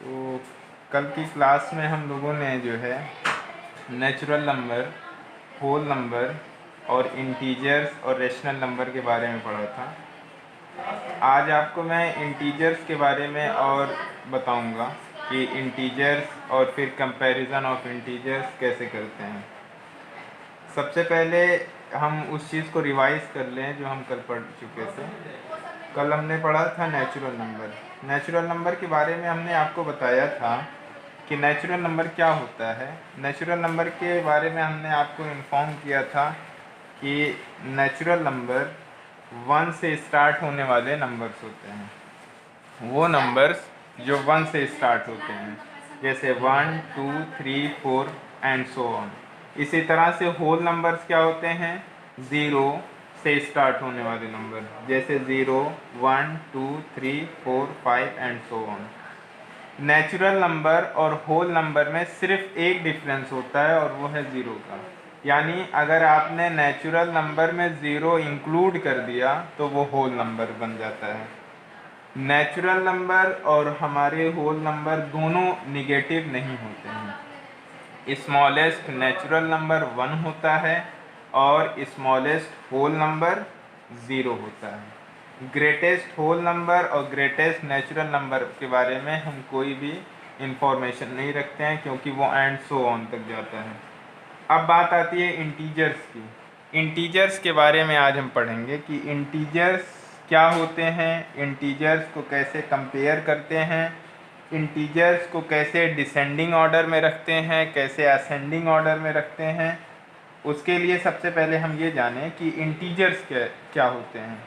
तो कल की क्लास में हम लोगों ने जो है नेचुरल नंबर, होल नंबर और इंटीजर्स और रेशनल नंबर के बारे में पढ़ा था। आज आपको मैं इंटीजर्स के बारे में और बताऊंगा कि इंटीजर्स और फिर कंपैरिजन ऑफ इंटीजर्स कैसे करते हैं। सबसे पहले हम उस चीज़ को रिवाइज कर लें जो हम कल पढ़ चुके थे। कल हमने पढ़ा था नेचुरल नंबर। नेचुरल नंबर के बारे में हमने आपको बताया था कि नेचुरल नंबर क्या होता है। नेचुरल नंबर के बारे में हमने आपको इन्फॉर्म किया था कि नेचुरल नंबर 1 से स्टार्ट होने वाले नंबर्स होते हैं। वो नंबर्स जो 1 से स्टार्ट होते हैं, जैसे 1, 2, 3, 4 एंड सो ऑन। इसी तरह से होल नंबर्स क्या होते हैं, 0 से स्टार्ट होने वाले नंबर, जैसे 0, 1, 2, 3, 4, 5 and so on. Natural number और होल नंबर में सिर्फ एक डिफरेंस होता है और वो है 0 का। यानी अगर आपने नेचुरल नंबर में 0 इंक्लूड कर दिया तो वो होल नंबर बन जाता है। नेचुरल नंबर और हमारे होल नंबर दोनों निगेटिव नहीं होते हैं। स्मॉलेस्ट नेचुरल नंबर 1 होता है और स्मॉलेस्ट होल नंबर 0 होता है। ग्रेटेस्ट होल नंबर और ग्रेटेस्ट नेचुरल नंबर के बारे में हम कोई भी इंफॉर्मेशन नहीं रखते हैं, क्योंकि वो एंड सो ऑन तक जाता है। अब बात आती है इंटीजर्स की। इंटीजर्स के बारे में आज हम पढ़ेंगे कि इंटीजर्स क्या होते हैं, इंटीजर्स को कैसे कंपेयर करते हैं, इंटीजर्स को कैसे डिसेंडिंग ऑर्डर में रखते हैं, कैसे असेंडिंग ऑर्डर में रखते हैं। उसके लिए सबसे पहले हम ये जानें कि इंटीजर्स क्या होते हैं।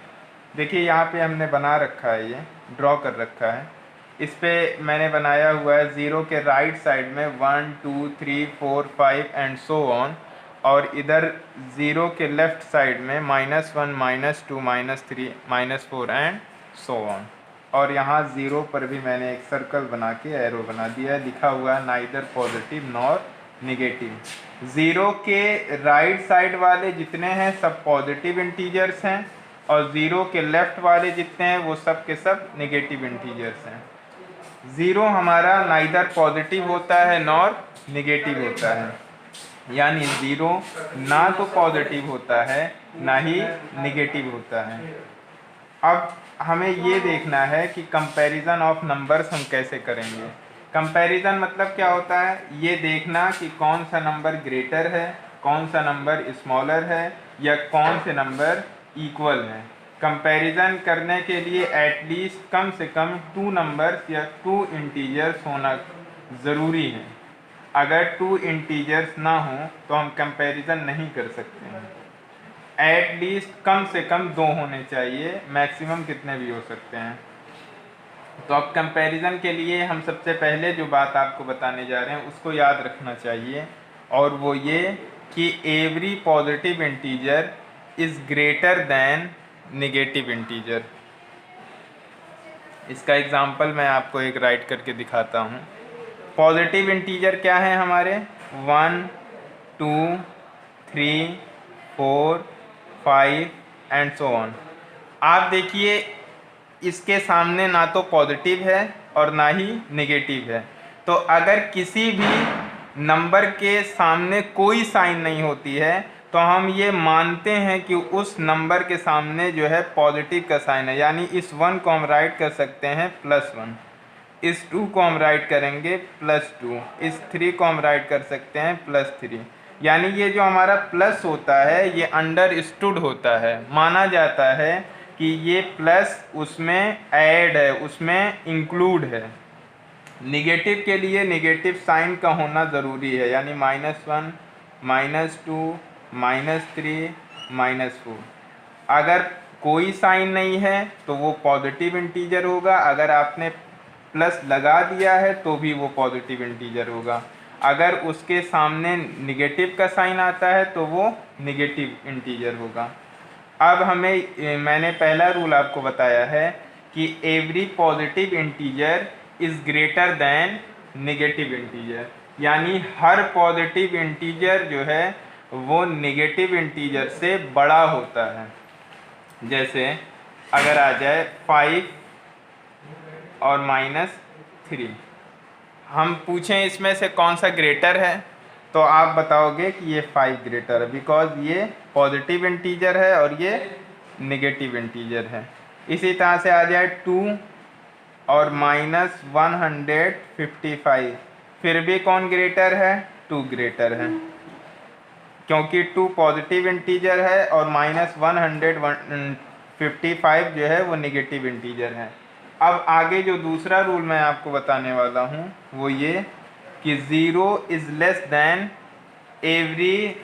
देखिए यहाँ पे हमने बना रखा है, ये ड्रॉ कर रखा है। इस पे मैंने बनाया हुआ है 0 के राइट साइड में 1, 2, 3, 4, 5 एंड सो ऑन, और इधर 0 के लेफ्ट साइड में -1, -2, -3, -4 एंड सो ऑन। और यहाँ 0 पर भी मैंने एक सर्कल बना के एरो बना दिया है, लिखा हुआ है नाइदर पॉजिटिव नॉर निगेटिव। 0 के राइट साइड वाले जितने हैं सब पॉजिटिव इंटीजर्स हैं, और 0 के लेफ्ट वाले जितने हैं वो सब के सब निगेटिव इंटीजर्स हैं। 0 हमारा नाइदर पॉजिटिव होता है नॉर निगेटिव होता है, यानी 0 ना तो पॉजिटिव होता है ना ही निगेटिव होता है। अब हमें ये देखना है कि कंपैरिजन ऑफ नंबर्स हम कैसे करेंगे। कंपैरिजन मतलब क्या होता है, ये देखना कि कौन सा नंबर ग्रेटर है, कौन सा नंबर स्मॉलर है, या कौन से नंबर इक्वल है। कंपैरिजन करने के लिए एटलीस्ट कम से कम 2 नंबर्स या 2 इंटीजर्स होना ज़रूरी है। अगर 2 इंटीजर्स ना हो तो हम कंपैरिजन नहीं कर सकते हैं। एटलीस्ट कम से कम 2 होने चाहिए, मैक्सिमम कितने भी हो सकते हैं। तो अब कंपैरिजन के लिए हम सबसे पहले जो बात आपको बताने जा रहे हैं उसको याद रखना चाहिए, और वो ये कि every positive integer is greater than negative integer. इसका एग्जांपल मैं आपको एक राइट करके दिखाता हूँ। पॉजिटिव इंटीजर क्या है हमारे, 1, 2, 3, 4, 5 एंड सो ऑन। आप देखिए इसके सामने ना तो पॉजिटिव है और ना ही नेगेटिव है। तो अगर किसी भी नंबर के सामने कोई साइन नहीं होती है तो हम ये मानते हैं कि उस नंबर के सामने जो है पॉजिटिव का साइन है। यानी इस 1 को हम राइट कर सकते हैं +1, इस 2 को हम राइट करेंगे +2, इस 3 को हम राइट कर सकते हैं +3। यानी ये जो हमारा प्लस होता है ये अंडरस्टूड होता है, माना जाता है कि ये प्लस उसमें ऐड है, उसमें इंक्लूड है। निगेटिव के लिए निगेटिव साइन का होना ज़रूरी है, यानी -1, -2, -3, -4। अगर कोई साइन नहीं है तो वो पॉजिटिव इंटीजर होगा, अगर आपने प्लस लगा दिया है तो भी वो पॉजिटिव इंटीजर होगा। अगर उसके सामने निगेटिव का साइन आता है तो वो निगेटिव इंटीजर होगा। अब मैंने पहला रूल आपको बताया है कि every positive integer is greater than negative integer, यानी हर पॉजिटिव इंटीजर जो है वो निगेटिव इंटीजर से बड़ा होता है। जैसे अगर आ जाए 5 और -3, हम पूछें इसमें से कौन सा ग्रेटर है, तो आप बताओगे कि ये 5 ग्रेटर है, बिकॉज ये पॉजिटिव इंटीजर है और ये नेगेटिव इंटीजर है। इसी तरह से आ जाए 2 और -155, फिर भी कौन ग्रेटर है? 2 ग्रेटर है, क्योंकि 2 पॉजिटिव इंटीजर है और -155 जो है वो नेगेटिव इंटीजर है। अब आगे जो दूसरा रूल मैं आपको बताने वाला हूँ वो ये कि 0 is less than every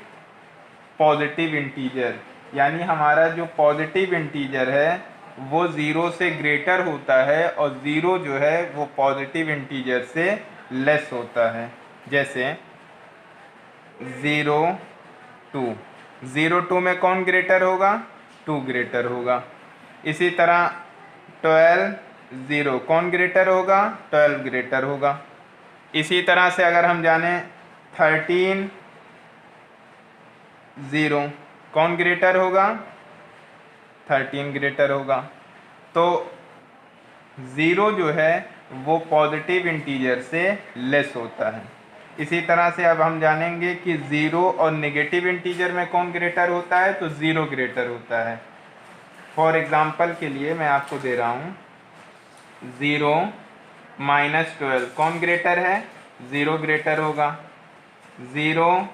positive integer, यानी हमारा जो पॉजिटिव इंटीजर है वो 0 से ग्रेटर होता है और 0 जो है वो पॉजिटिव इंटीजर से लेस होता है। जैसे 0 2, 0 2 में कौन ग्रेटर होगा? 2 ग्रेटर होगा। इसी तरह 12 0 कौन ग्रेटर होगा? 12 ग्रेटर होगा। इसी तरह से अगर हम जाने 13 0 कौन ग्रेटर होगा? 13 ग्रेटर होगा। तो 0 जो है वो पॉजिटिव इंटीजर से लेस होता है। इसी तरह से अब हम जानेंगे कि 0 और नेगेटिव इंटीजर में कौन ग्रेटर होता है, तो 0 ग्रेटर होता है। फॉर एग्जांपल के लिए मैं आपको दे रहा हूँ 0 -12 कौन ग्रेटर है? 0 ग्रेटर होगा। 0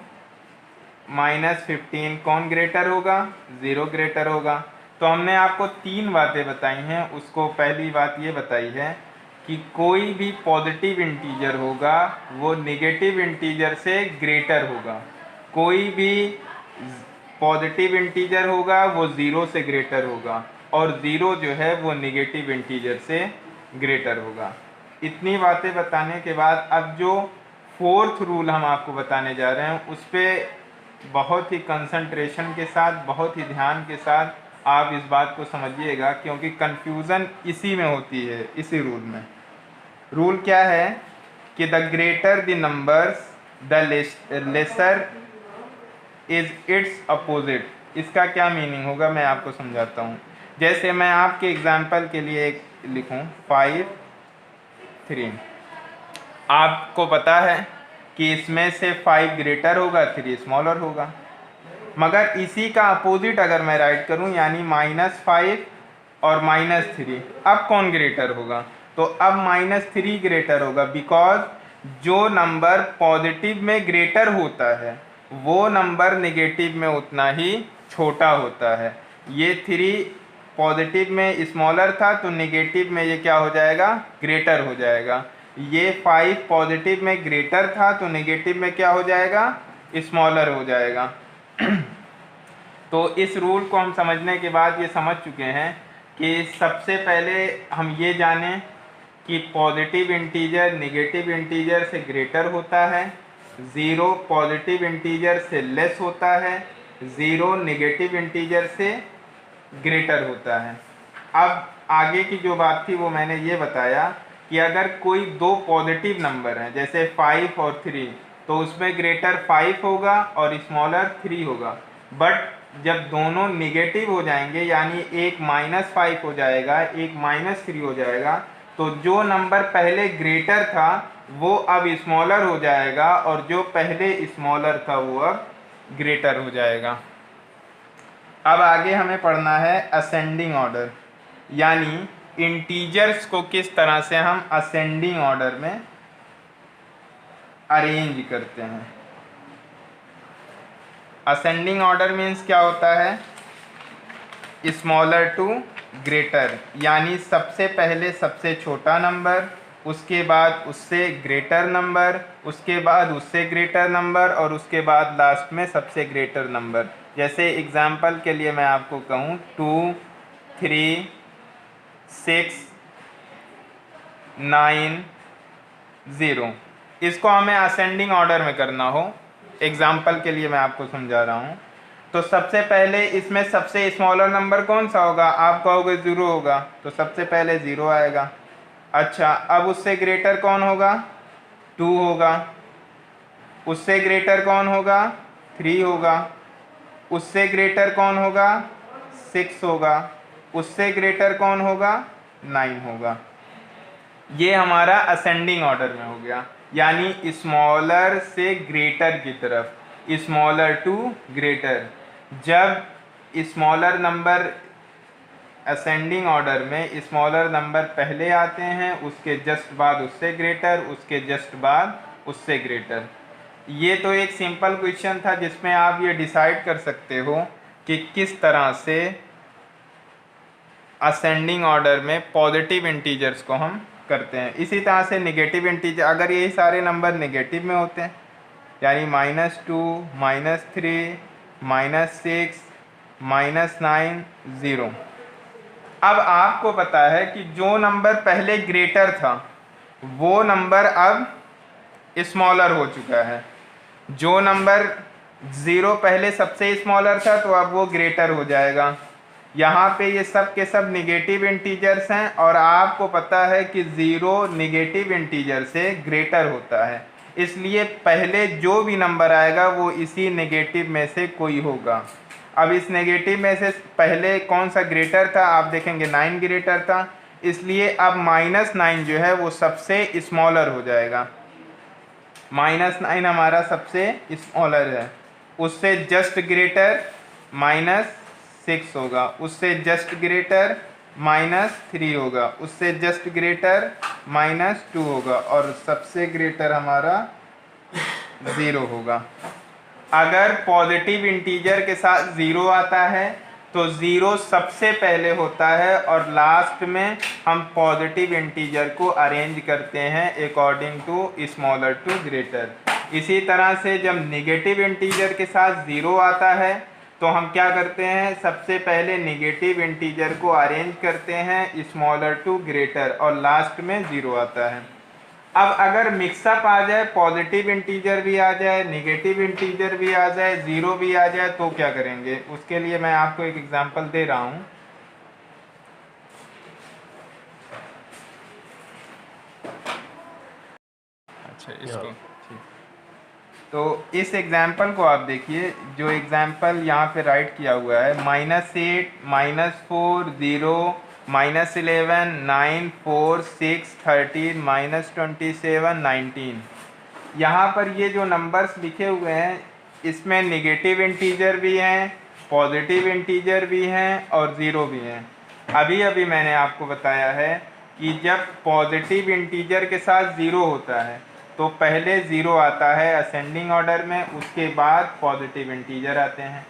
-15 कौन ग्रेटर होगा? 0 ग्रेटर होगा। तो हमने आपको 3 बातें बताई हैं। उसको पहली बात ये बताई है कि कोई भी पॉजिटिव इंटीजर होगा वो नेगेटिव इंटीजर से ग्रेटर होगा, कोई भी पॉजिटिव इंटीजर होगा वो 0 से ग्रेटर होगा और 0 जो है वो नेगेटिव इंटीजर से ग्रेटर होगा। इतनी बातें बताने के बाद अब जो 4th रूल हम आपको बताने जा रहे हैं उस पर बहुत ही कंसंट्रेशन के साथ, बहुत ही ध्यान के साथ आप इस बात को समझिएगा, क्योंकि कंफ्यूजन इसी में होती है, इसी रूल में। रूल क्या है कि the greater the numbers the lesser is its opposite. इसका क्या मीनिंग होगा मैं आपको समझाता हूँ। जैसे मैं आपके एग्जाम्पल के लिए एक लिखूँ 5 3, आपको पता है कि इसमें से 5 ग्रेटर होगा, 3 स्मॉलर होगा, मगर इसी का अपोजिट अगर मैं राइट करूं यानी -5 और -3, अब कौन ग्रेटर होगा? तो अब -3 ग्रेटर होगा, बिकॉज जो नंबर पॉजिटिव में ग्रेटर होता है वो नंबर नेगेटिव में उतना ही छोटा होता है। ये 3 पॉजिटिव में स्मॉलर था तो नेगेटिव में ये क्या हो जाएगा? ग्रेटर हो जाएगा। ये 5 पॉजिटिव में ग्रेटर था तो नेगेटिव में क्या हो जाएगा? स्मॉलर हो जाएगा। तो इस रूल को हम समझने के बाद ये समझ चुके हैं कि सबसे पहले हम ये जानें कि पॉजिटिव इंटीजर नेगेटिव इंटीजर से ग्रेटर होता है, 0 पॉजिटिव इंटीजर से लेस होता है, 0 नेगेटिव इंटीजर से ग्रेटर होता है। अब आगे की जो बात थी वो मैंने ये बताया कि अगर कोई 2 पॉजिटिव नंबर हैं जैसे 5 और 3, तो उसमें ग्रेटर 5 होगा और स्मॉलर 3 होगा। बट जब दोनों निगेटिव हो जाएंगे यानी एक -5 हो जाएगा, एक -3 हो जाएगा, तो जो नंबर पहले ग्रेटर था वो अब स्मॉलर हो जाएगा और जो पहले स्मॉलर था वो अब ग्रेटर हो जाएगा। अब आगे हमें पढ़ना है असेंडिंग ऑर्डर, यानी इंटीजर्स को किस तरह से हम असेंडिंग ऑर्डर में अरेंज करते हैं। असेंडिंग ऑर्डर मीन्स क्या होता है? स्मॉलर टू ग्रेटर, यानी सबसे पहले सबसे छोटा नंबर, उसके बाद उससे ग्रेटर नंबर, उसके बाद उससे ग्रेटर नंबर और उसके बाद लास्ट में सबसे ग्रेटर नंबर। जैसे एग्जाम्पल के लिए मैं आपको कहूँ 2 3 6 9 0, इसको हमें असेंडिंग ऑर्डर में करना हो, एग्जाम्पल के लिए मैं आपको समझा रहा हूँ। तो सबसे पहले इसमें सबसे स्मॉलर नंबर कौन सा होगा? आप कहोगे 0 होगा, तो सबसे पहले 0 आएगा। अच्छा, अब उससे ग्रेटर कौन होगा? 2 होगा। उससे ग्रेटर कौन होगा? 3 होगा। उससे ग्रेटर कौन होगा? 6 होगा। उससे ग्रेटर कौन होगा? 9 होगा। ये हमारा असेंडिंग ऑर्डर में हो गया। यानी स्मॉलर से ग्रेटर की तरफ, स्मॉलर टू ग्रेटर। जब स्मॉलर नंबर असेंडिंग ऑर्डर में स्मॉलर नंबर पहले आते हैं, उसके जस्ट बाद उससे ग्रेटर, उसके जस्ट बाद उससे ग्रेटर। ये तो एक सिंपल क्वेश्चन था जिसमें आप ये डिसाइड कर सकते हो कि किस तरह से असेंडिंग ऑर्डर में पॉजिटिव इंटीजर्स को हम करते हैं। इसी तरह से नेगेटिव इंटीजर, अगर यही सारे नंबर नेगेटिव में होते हैं, यानी -2, -3, -6, -9, 0। अब आपको पता है कि जो नंबर पहले ग्रेटर था वो नंबर अब स्मॉलर हो चुका है। जो नंबर 0 पहले सबसे स्मॉलर था तो अब वो ग्रेटर हो जाएगा। यहाँ पे ये सब के सब निगेटिव इंटीजर्स हैं और आपको पता है कि 0 निगेटिव इंटीजर से ग्रेटर होता है, इसलिए पहले जो भी नंबर आएगा वो इसी नेगेटिव में से कोई होगा। अब इस नेगेटिव में से पहले कौन सा ग्रेटर था, आप देखेंगे 9 ग्रेटर था, इसलिए अब -9 जो है वो सबसे स्मॉलर हो जाएगा। -9 हमारा सबसे स्मॉलर है। उससे जस्ट ग्रेटर -6 होगा, उससे जस्ट ग्रेटर -3 होगा, उससे जस्ट ग्रेटर -2 होगा और सबसे ग्रेटर हमारा 0 होगा। अगर पॉजिटिव इंटीजर के साथ 0 आता है तो 0 सबसे पहले होता है और लास्ट में हम पॉजिटिव इंटीजर को अरेंज करते हैं according to smaller to greater. इसी तरह से जब नेगेटिव इंटीजर के साथ 0 आता है तो हम क्या करते हैं, सबसे पहले नेगेटिव इंटीजर को अरेंज करते हैं स्मॉलर टू ग्रेटर और लास्ट में 0 आता है। अब अगर मिक्सअप आ जाए, पॉजिटिव इंटीजर भी आ जाए, नेगेटिव इंटीजर भी आ जाए, 0 भी आ जाए, तो क्या करेंगे, उसके लिए मैं आपको एक एग्जांपल दे रहा हूं। अच्छा, इसको ठीक। तो इस एग्जांपल को आप देखिए, जो एग्जांपल यहाँ पे राइट किया हुआ है, -8, -4, 0, -11, 9, 4, 6, 13, -27, 19। यहाँ पर ये जो नंबर्स लिखे हुए हैं इसमें नेगेटिव इंटीजर भी हैं, पॉजिटिव इंटीजर भी हैं और 0 भी हैं। अभी अभी मैंने आपको बताया है कि जब पॉजिटिव इंटीजर के साथ 0 होता है तो पहले 0 आता है असेंडिंग ऑर्डर में, उसके बाद पॉजिटिव इंटीजर आते हैं।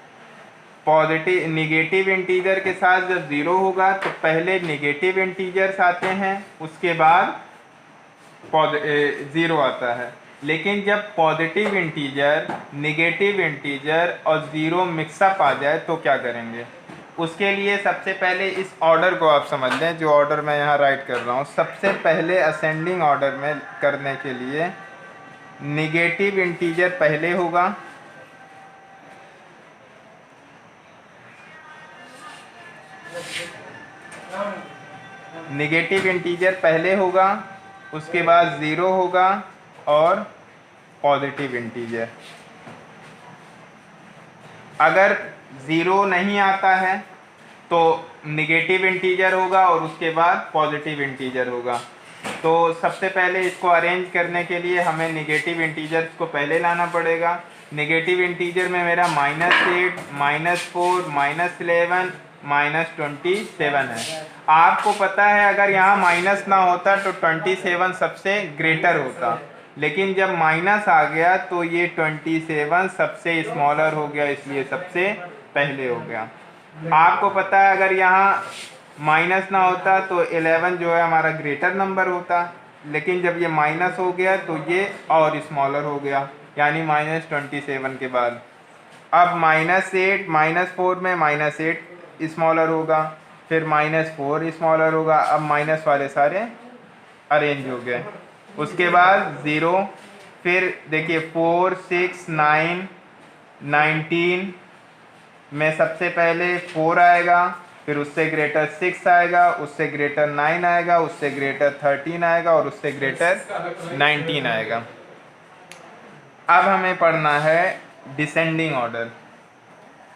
पॉजिटिव निगेटिव इंटीजर के साथ जब 0 होगा तो पहले निगेटिव इंटीजर्स आते हैं, उसके बाद 0 आता है। लेकिन जब पॉजिटिव इंटीजर, नेगेटिव इंटीजर और 0 मिक्सअप आ जाए तो क्या करेंगे, उसके लिए सबसे पहले इस ऑर्डर को आप समझ लें, जो ऑर्डर मैं यहाँ राइट कर रहा हूँ। सबसे पहले असेंडिंग ऑर्डर में करने के लिए नेगेटिव इंटीजर पहले होगा, नेगेटिव इंटीजर पहले होगा, उसके बाद 0 होगा और पॉजिटिव इंटीजर। अगर 0 नहीं आता है तो नेगेटिव इंटीजर होगा और उसके बाद पॉजिटिव इंटीजर होगा। तो सबसे पहले इसको अरेंज करने के लिए हमें नेगेटिव इंटीजर्स को पहले लाना पड़ेगा। नेगेटिव इंटीजर में मेरा -8, -4, -11, -27 है। आपको पता है अगर यहाँ माइनस ना होता तो 27 सबसे ग्रेटर होता, लेकिन जब माइनस आ गया तो ये 27 सबसे स्मॉलर हो गया, इसलिए सबसे पहले हो गया। आपको पता है अगर यहाँ माइनस ना होता तो 11 जो है हमारा ग्रेटर नंबर होता, लेकिन जब ये माइनस हो गया तो ये और स्मॉलर हो गया, यानी -27 के बाद। अब -8, -4 में -8 स्मॉलर होगा, फिर -4 स्मॉलर होगा। अब माइनस वाले सारे अरेंज हो गए। उसके बाद 0, फिर देखिए 4, 6, 9, 19 में सबसे पहले 4 आएगा, फिर उससे ग्रेटर 6 आएगा, उससे ग्रेटर 9 आएगा, उससे ग्रेटर 13 आएगा और उससे ग्रेटर 19 आएगा। अब हमें पढ़ना है डिसेंडिंग ऑर्डर।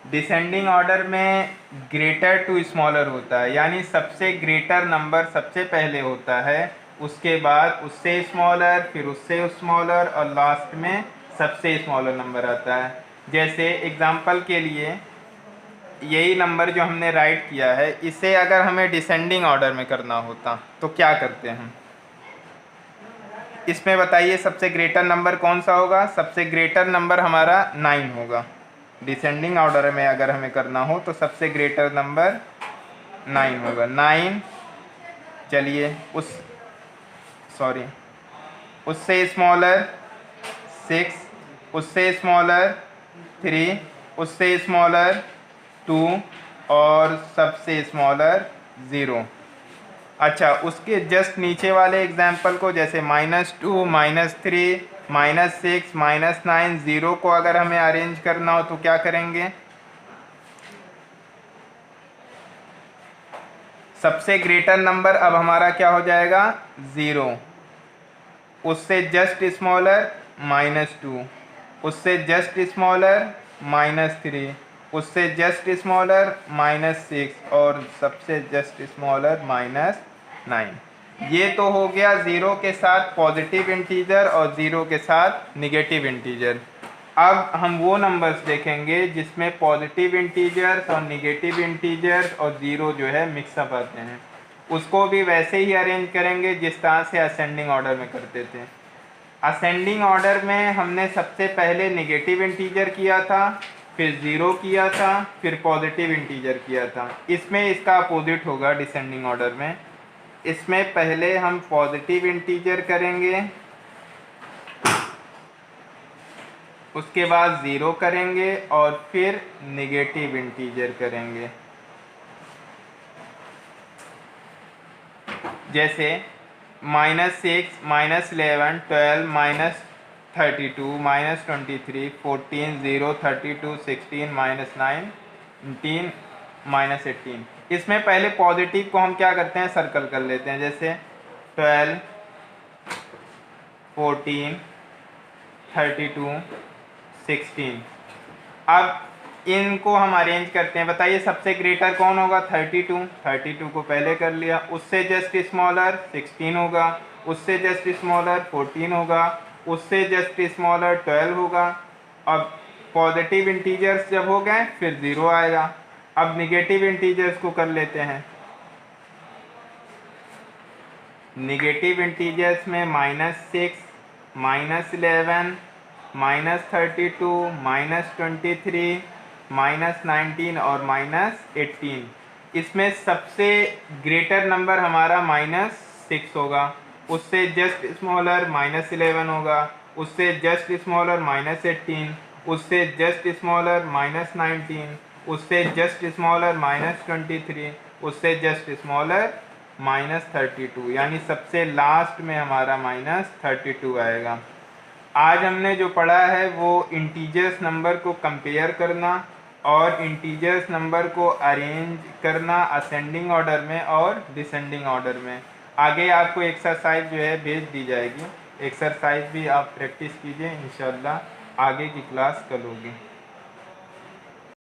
डिसेंडिंग ऑर्डर में ग्रेटर टू स्मॉलर होता है, यानी सबसे ग्रेटर नंबर सबसे पहले होता है उसके बाद उससे स्मॉलर, फिर उससे स्मॉलर और लास्ट में सबसे स्मॉलर नंबर आता है। जैसे एग्जांपल के लिए यही नंबर जो हमने राइट किया है, इसे अगर हमें डिसेंडिंग ऑर्डर में करना होता तो क्या करते हैं? इसमें बताइए सबसे ग्रेटर नंबर कौन सा होगा? सबसे ग्रेटर नंबर हमारा 9 होगा। डिसेंडिंग ऑर्डर में अगर हमें करना हो तो सबसे ग्रेटर नंबर 9 होगा। 9, चलिए उससे स्मॉलर 6, उससे स्मॉलर 3, उससे स्मॉलर 2 और सबसे स्मॉलर 0। अच्छा, उसके जस्ट नीचे वाले एग्जाम्पल को, जैसे -2, -3, -6, -9, 0 को अगर हमें अरेंज करना हो तो क्या करेंगे? सबसे ग्रेटर नंबर अब हमारा क्या हो जाएगा? 0, उससे जस्ट स्मॉलर -2, उससे जस्ट स्मॉलर -3, उससे जस्ट स्मॉलर -6 और सबसे जस्ट स्मॉलर -9। ये तो हो गया 0 के साथ पॉजिटिव इंटीजर और 0 के साथ निगेटिव इंटीजर। अब हम वो नंबर्स देखेंगे जिसमें पॉजिटिव इंटीजर्स और निगेटिव इंटीजर्स और 0 जो है मिक्सअप आते हैं। उसको भी वैसे ही अरेंज करेंगे जिस तरह से असेंडिंग ऑर्डर में करते थे। असेंडिंग ऑर्डर में हमने सबसे पहले नेगेटिव इंटीजर किया था, फिर 0 किया था, फिर पॉजिटिव इंटीजर किया था। इसमें इसका अपोजिट होगा डिसेंडिंग ऑर्डर में। इसमें पहले हम पॉजिटिव इंटीजर करेंगे, उसके बाद 0 करेंगे और फिर नेगेटिव इंटीजर करेंगे। जैसे -6, -11, 12, -32, -23, 14, 0, 32, 16, -9, 19, -18। इसमें पहले पॉजिटिव को हम क्या करते हैं? सर्कल कर लेते हैं। जैसे 12, 14, 32, 16। अब इनको हम अरेंज करते हैं। बताइए सबसे ग्रेटर कौन होगा? 32 को पहले कर लिया। उससे जस्ट स्मॉलर 16 होगा, उससे जस्ट स्मॉलर 14 होगा, उससे जस्ट स्मॉलर 12 होगा। अब पॉजिटिव इंटीजर्स जब हो गए फिर 0 आएगा। अब निगेटिव इंटीजर्स को कर लेते हैं। निगेटिव इंटीजर्स में -6, -11, -32, -23, -19 और -18। इसमें सबसे ग्रेटर नंबर हमारा -6 होगा, उससे जस्ट स्मॉलर -11 होगा, उससे जस्ट स्मॉलर -18, उससे जस्ट स्मॉलर -19, उससे जस्ट स्मॉलर -23, उससे जस्ट स्मॉलर -32, यानी सबसे लास्ट में हमारा -32 आएगा। आज हमने जो पढ़ा है वो इंटीजर्स नंबर को कंपेयर करना और इंटीजर्स नंबर को अरेंज करना असेंडिंग ऑर्डर में और डिसेंडिंग ऑर्डर में। आगे आपको एक्सरसाइज जो है भेज दी जाएगी, एक्सरसाइज भी आप प्रैक्टिस कीजिए, इंशाल्लाह आगे की क्लास कल होगी।